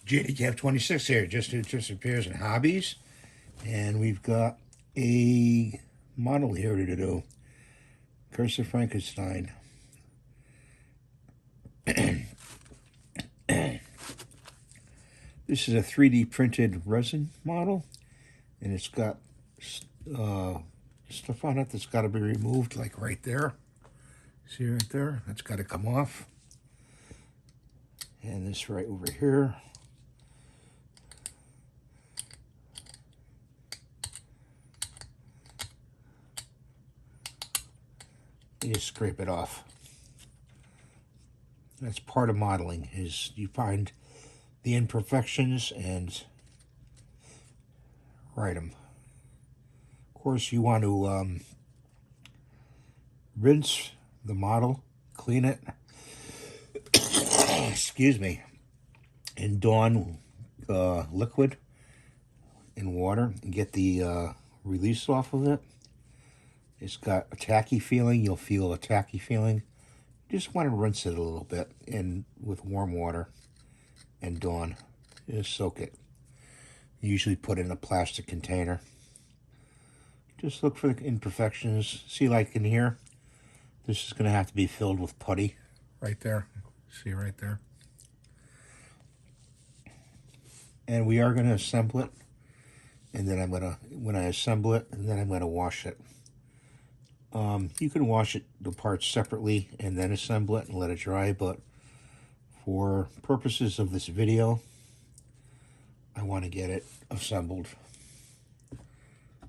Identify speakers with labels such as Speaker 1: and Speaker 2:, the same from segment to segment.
Speaker 1: JDCap 26 here, just repairs and hobbies, and we've got a model here to do. Curse of Frankenstein. This is a 3D printed resin model, and it's got stuff on it that's got to be removed, like right there. See right there? That's got to come off. And this right over here. You just scrape it off. That's part of modeling, is you find the imperfections and write them. Of course, you want to rinse the model, clean it, excuse me, in Dawn liquid and water and get the release off of it. It's got a tacky feeling. You'll feel a tacky feeling. You just want to rinse it a little bit with warm water and Dawn. Just soak it. You usually put it in a plastic container. Just look for the imperfections. See, like in here, this is going to have to be filled with putty right there. See right there. And we are going to assemble it. And then when I assemble it, and then I'm going to wash it. You can wash the parts separately and then assemble it and let it dry, but for purposes of this video, I want to get it assembled.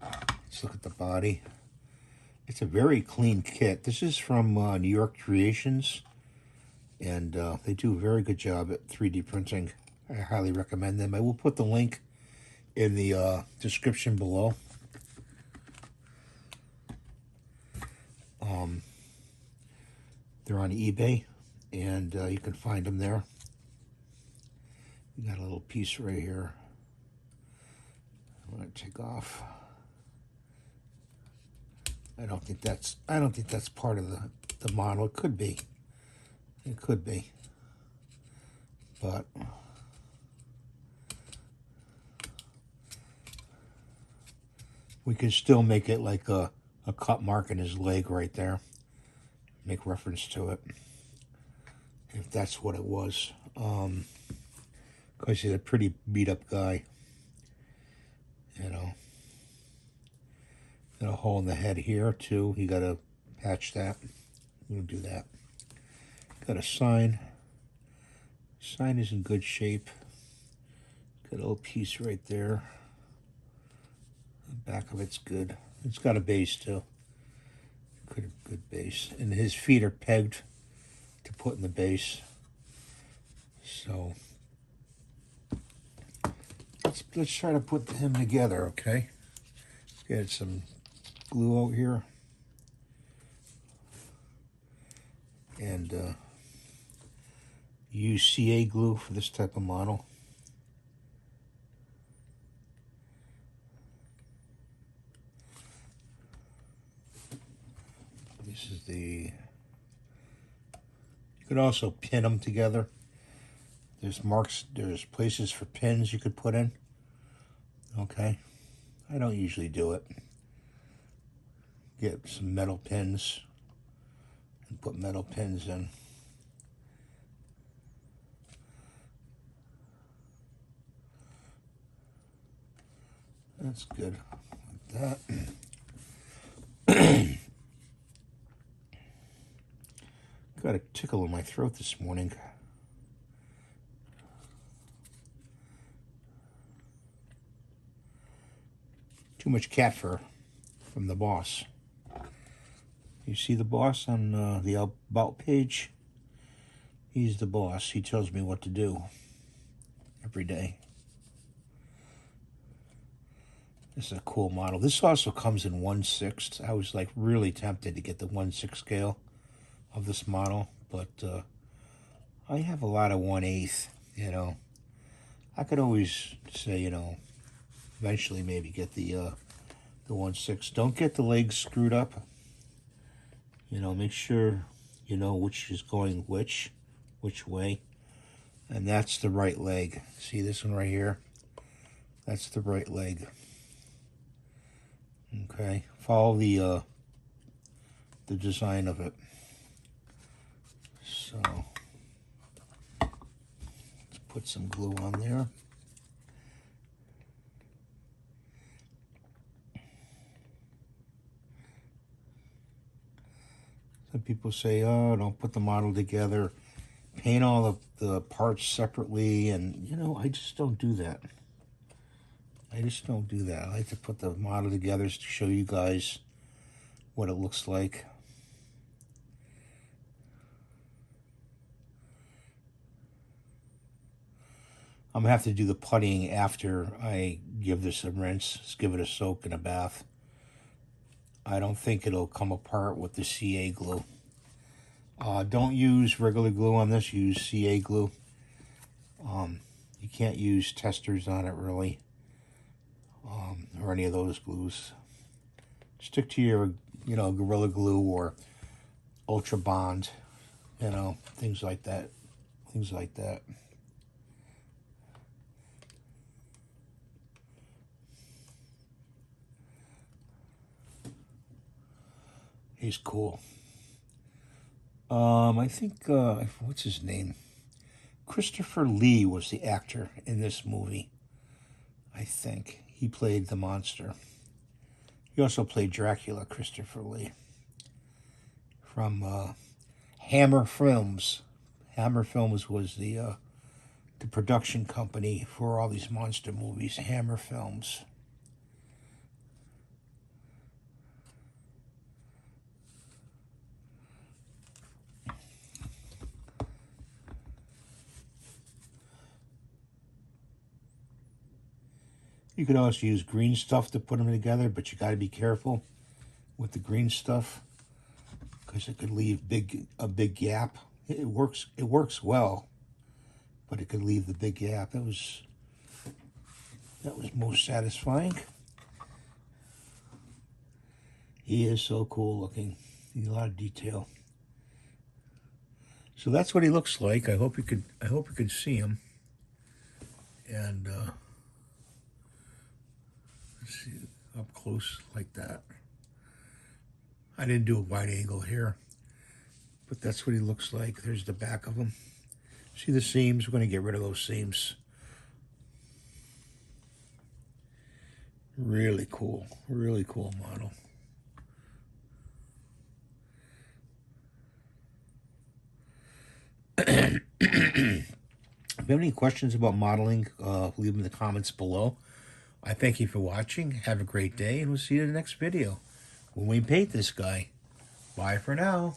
Speaker 1: Let's look at the body. It's a very clean kit. This is from New York Creations, and they do a very good job at 3D printing. I highly recommend them. I will put the link in the description below. They're on eBay, and you can find them there. You got a little piece right here. I'm going to take off. I don't think that's part of the model. It could be. It could be. But we can still make it like a cut mark in his leg right there. Make reference to it, if that's what it was. Because he's a pretty beat up guy. You know. Got a hole in the head here too. You gotta patch that. We'll do that. Got a sign. Sign is in good shape. Got a little piece right there. The back of it's good. It's got a base too. Good base. And his feet are pegged to put in the base. So let's try to put him together, okay? Get some glue out here. And use CA glue for this type of model. This is you could also pin them together. There's places for pins you could put in. Okay. I don't usually do it. Get some metal pins and put metal pins in. That's good. Like that. Got a tickle in my throat this morning. Too much cat fur from the boss. You see the boss on the About page? He's the boss. He tells me what to do every day. This is a cool model. This also comes in 1/6. I was like really tempted to get the 1/6 scale of this model, but I have a lot of 1/8, you know. I could always say, you know, eventually maybe get the 1/6. Don't get the legs screwed up. You know, make sure you know which is going which way. And that's the right leg. See this one right here? That's the right leg. Okay, follow the design of it. So let's put some glue on there. Some people say, oh, don't put the model together. Paint all the parts separately. And, you know, I just don't do that. I just don't do that. I like to put the model together to show you guys what it looks like. I'm going to have to do the puttying after I give this a rinse. Just give it a soak in a bath. I don't think it'll come apart with the CA glue. Don't use regular glue on this. Use CA glue. You can't use testers on it, really. Or any of those glues. Stick to your, you know, Gorilla Glue or Ultra Bond, you know, things like that. Things like that. He's cool. I think, what's his name? Christopher Lee was the actor in this movie. I think. He played the monster. He also played Dracula, Christopher Lee. From Hammer Films. Hammer Films was the production company for all these monster movies. Hammer Films. You could also use green stuff to put them together, but you got to be careful with the green stuff because it could leave a big gap. It works well, but it could leave the big gap. That was most satisfying. He is so cool looking. A lot of detail. So that's what he looks like. I hope you could see him. And let's see up close like that. I didn't do a wide angle here, but that's what he looks like. There's the back of him. See the seams? We're going to get rid of those seams. Really cool model. If you have any questions about modeling, leave them in the comments below. I thank you for watching. Have a great day, and we'll see you in the next video when we paint this guy. Bye for now.